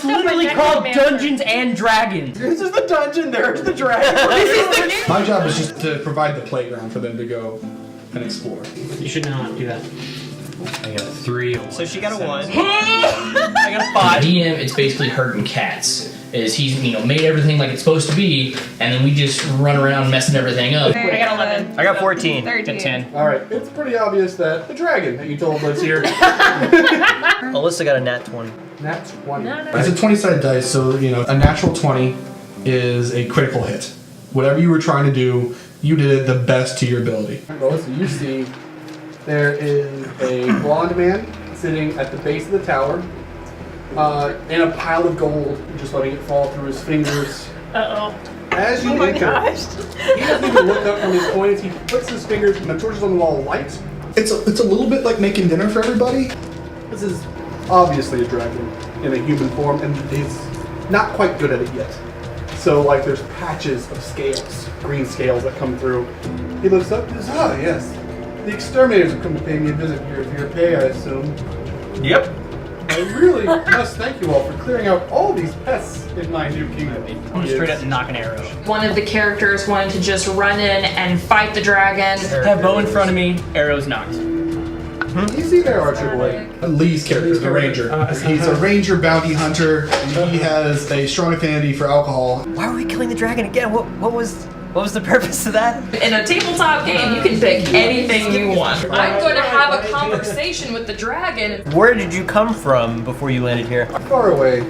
It's literally called Dungeons and Dragons. This is the dungeon, there's the dragon. This is the game. My job is just to provide the playground for them to go and explore. You should not do that. I got a 3. So she got a 1. I got a 5. DM, it's basically herding cats. Is he's made everything like it's supposed to be, and then we just run around messing everything up. I got 11. I got 14. 13. 10. Alright, it's pretty obvious that the dragon that you told was here. Alyssa got a nat 20. Nat 20. No. It's a 20-sided dice, so a natural 20 is a critical hit. Whatever you were trying to do, you did it the best to your ability. Well, so you see there is a blonde man sitting at the base of the tower in a pile of gold, just letting it fall through his fingers. Uh-oh. As you Oh my enter, gosh. he doesn't even look up from his coins. He puts his fingers and the torches on the wall light. It's a little bit like making dinner for everybody. This is obviously a dragon in a human form, and he's not quite good at it yet. So, there's patches of scales, green scales that come through. He looks up and says, "Ah, yes. The exterminators have come to pay me a visit here for your pay, I assume. Yep. I really must thank you all for clearing out all these pests in my new kingdom." I'm straight up knock an arrow. One of the characters wanted to just run in and fight the dragon. Have bow in front of me, arrows knocked. Easy there, Archer Boy. Lee's character, the ranger. He's a ranger bounty hunter. He has a strong affinity for alcohol. Why were we killing the dragon again? What was the purpose of that? In a tabletop game, you can pick anything you want. I'm going to have a conversation with the dragon. Where did you come from before you landed here? Far away,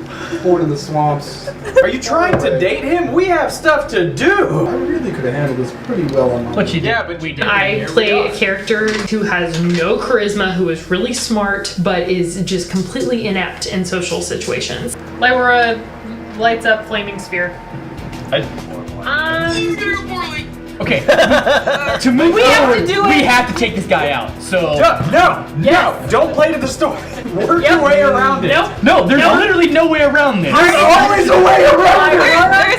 born in the swamps. Are you trying to date him? We have stuff to do. I really could have handled this pretty well on my own. But you did. Yeah, but we did. I play a character who has no charisma, who is really smart, but is just completely inept in social situations. Lyra lights up flaming sphere. Okay. To move forward, we have to take this guy out. So. No, don't play to the story. Work your way around it. No, there's literally no way around this. There's always a way around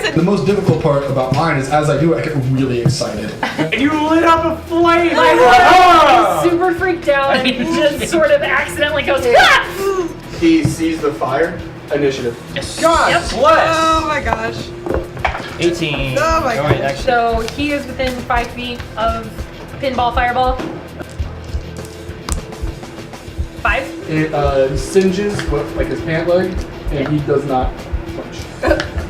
it. The most difficult part about mine is as I do it, I get really excited. And you lit up a flame. Lyra is super freaked out and just sort of accidentally goes, "Ah!" He sees the fire. Initiative. Yes. God bless. Oh my gosh. 18. Oh my wait, gosh. actually. So he is within 5 feet of pinball fireball. 5. It singes his pant leg, and he does not punch.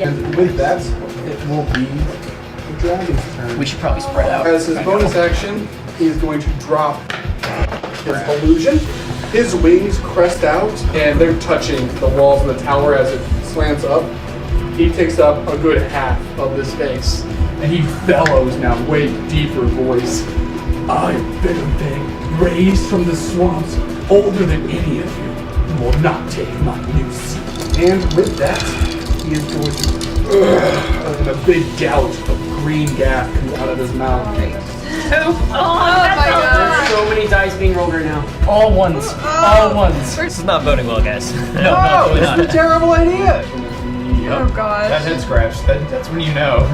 And with that, it will be the dragon's turn. We should probably spread out. As his bonus action, he is going to drop his illusion. His wings crest out, and they're touching the walls of the tower as it slants up. He takes up a good half of the space, and he bellows now, way deeper voice. "I've been a thing raised from the swamps, older than any of you, will not take my new seat." And with that, he is going to, and a big gout of green gas comes out of his mouth. Oh my god. So many dice being rolled right now. All ones. All ones. This is not boding well, guys. No, This is a terrible idea. Oh god. That head scratch. That's when you know.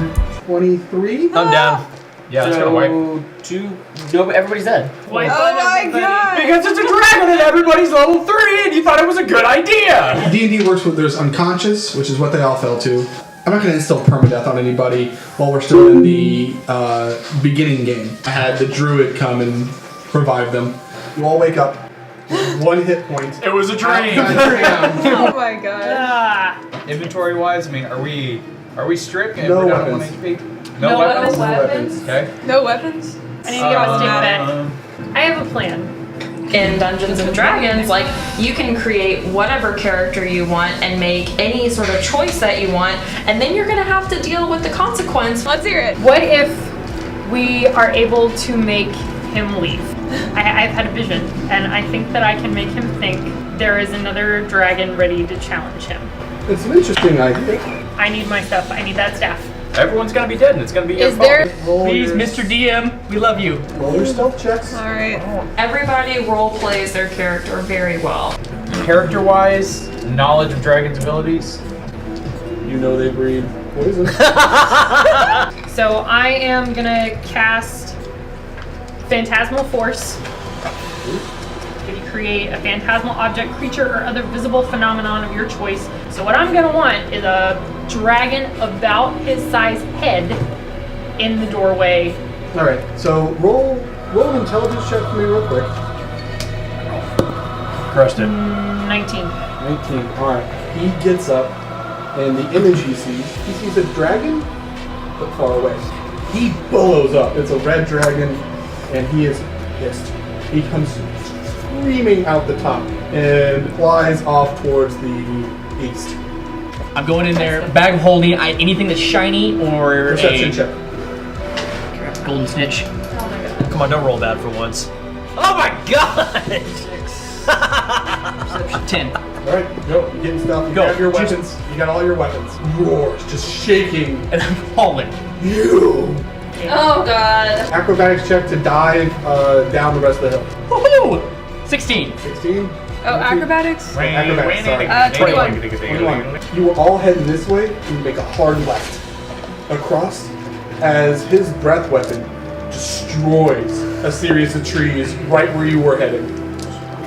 23? I'm down. Yeah, that's gonna wipe. No, everybody's dead. Wipe Oh out my everybody. god. Because it's a dragon and everybody's level 3 and you thought it was a good idea. D&D works with, there's unconscious, which is what they all fell to. I'm not going to instill permadeath on anybody while we're still in the beginning game. I had the druid come and revive them. You all wake up with 1 hit point. It was a dream. Oh my god. Ah. Inventory wise, I mean, are we stripped? And No we're down to weapons. 1 HP? No weapons? weapons. Okay. No weapons? I need to get my stick back. I have a plan. In Dungeons and Dragons, you can create whatever character you want and make any sort of choice that you want, and then you're gonna have to deal with the consequence. Let's hear it. What if we are able to make him leave? I've had a vision, and I think that I can make him think there is another dragon ready to challenge him. It's an interesting idea. I need my stuff. I need that staff. Everyone's gonna be dead and it's gonna be your Is fault. there? Please, Mr. DM, we love you. Roll your stealth checks. Alright. Everybody role plays their character very well. Character wise, knowledge of dragon's abilities. You know they breed poison. So I am gonna cast Phantasmal Force. Kitty create a phantasmal object, creature, or other visible phenomenon of your choice. So what I'm gonna want is a dragon about his size head in the doorway. All right, so roll an intelligence check for me real quick. Crushed it. 19. 19. All right. He gets up, and the image he sees a dragon, but far away. He billows up. It's a red dragon, and he is pissed. He comes screaming out the top and flies off towards the east. I'm going in there, bag of holding, anything that's shiny or Perception check. golden snitch. Come on, don't roll bad for once. Oh my god! 10. All right, go. You're getting stuff. You Go. have your weapons. You got all your weapons. Roars, just shaking. And I'm hauling. You. Oh god. Acrobatics check to dive down the rest of the hill. Woohoo! 16. 16. Oh, acrobatics? Acrobatics, sorry. 21. 21. You were all heading this way, and you make a hard left across as his breath weapon destroys a series of trees right where you were heading.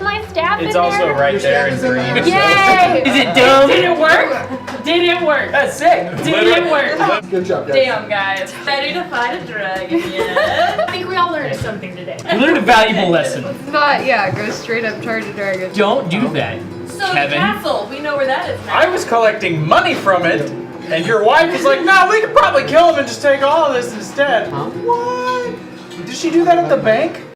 My staff It's also right there in green. Yay! Is it dumb? Did it work? Did it work? That's sick. Did it work? Good job, guys. Damn, guys. Ready to fight a dragon yet? I think we all learned something today. We learned a valuable lesson. But yeah, go straight up charge a dragon. Don't do that. So the Kevin. castle, we know where that is now. I was collecting money from it, and your wife was like, "No, we could probably kill him and just take all of this instead." What? Did she do that at the bank?